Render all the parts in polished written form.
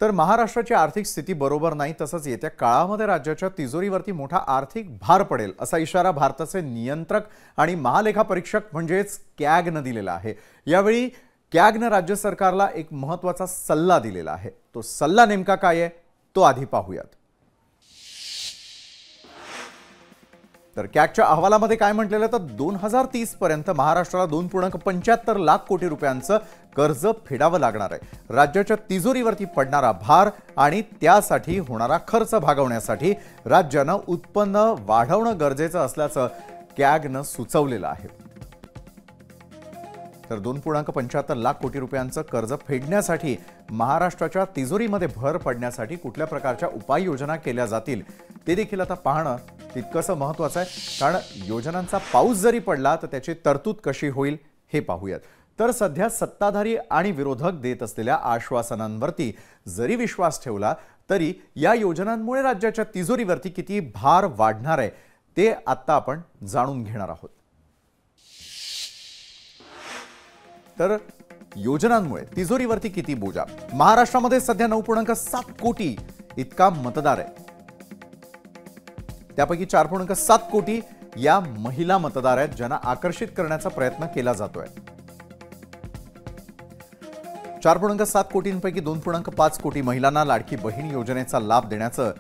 तर महाराष्ट्राची आर्थिक स्थिती बरोबर नाही, तसंच येत्या काळामध्ये राज्याच्या तिजोरीवरती मोठा आर्थिक भार पडेल असा इशारा भारताचे नियंत्रक आणि महालेखा परीक्षक म्हणजेच कॅगनं दिलेला आहे। यावेळी कॅगनं राज्य सरकारला एक महत्त्वाचा सल्ला दिलेला आहे। तो सल्ला नेमका काय आहे तो आधी पाहूयात। तर कॅगच्या अहवालामध्ये काय म्हटलेलं तर 2030 पर्यंत महाराष्ट्राला 2.75 लाख कोटी रुपयांचं कर्ज फेडावं लागणार आहे। राज्याच्या तिजोरीवरती पडणारा भार आणि त्यासाठी होणारा खर्च भागवण्यासाठी राज्यानं उत्पन्न वाढवणं गरजेचं असल्याचं कॅगनं सुचवलेलं आहे। तर 2.75 लाख कोटी रुपयांचं कर्ज फेडण्यासाठी महाराष्ट्राच्या तिजोरीमध्ये भर पडण्यासाठी कुठल्या प्रकारच्या उपाययोजना केल्या जातील ते देखील आता पाहणं तितकंसं महत्त्वाचं आहे। कारण योजनांचा पाऊस जरी पडला तर त्याची तरतूद कशी होईल हे पाहूयात। तर सध्या सत्ताधारी आणि विरोधक देत असलेल्या आश्वासनांवरती जरी विश्वास ठेवला तरी या योजनांमुळे राज्याच्या तिजोरीवरती किती भार वाढणार आहे ते आता आपण जाणून घेणार आहोत। तर योजनांमुळे तिजोरीवरती किती बोजा। महाराष्ट्रामध्ये सध्या 9.7 कोटी इतका मतदार आहे। त्यापैकी 4.7 कोटी या महिला मतदार आहेत ज्यांना आकर्षित करण्याचा प्रयत्न केला जातोय। 4.7 कोटींपैकी 2.5 कोटी महिलांना लाडकी बहीण योजनेचा लाभ देण्याचं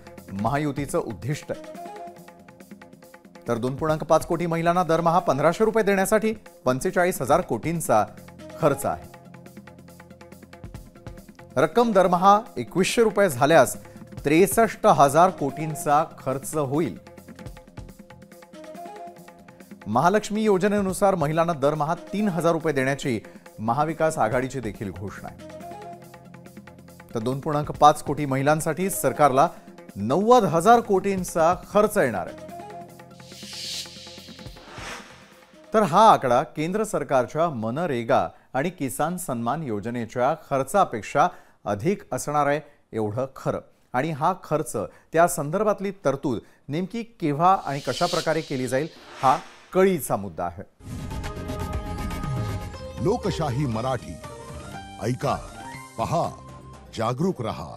महायुतीचं उद्दिष्ट आहे। तर 2.5 कोटी महिलांना दरमहा 1500 रुपये देण्यासाठी 45,000 कोटींचा खर्च आहे। रक्कम दरमहा 2100 रुपये झाल्यास 63,000 कोटींचा खर्च होईल। महालक्ष्मी योजनेनुसार महिलांना दरमहा 3,000 रुपये देण्याची महाविकास आघाडीची देखील घोषणा आहे। तर 2.5 कोटी महिलांसाठी सरकारला 90,000 कोटींचा खर्च येणार आहे। तर हा आकडा केंद्र सरकारच्या मनरेगा आणि किसान सन्मान योजनेच्या खर्चापेक्षा अधिक असणार आहे एवढं खरं। आणि हा खर्च त्या संदर्भातली तरतूद नेमकी केव्हा आणि कशा प्रकारे केली जाईल हा कळीचा मुद्दा आहे। लोकशाही मराठी ऐका, पहा, जागरूक रहा।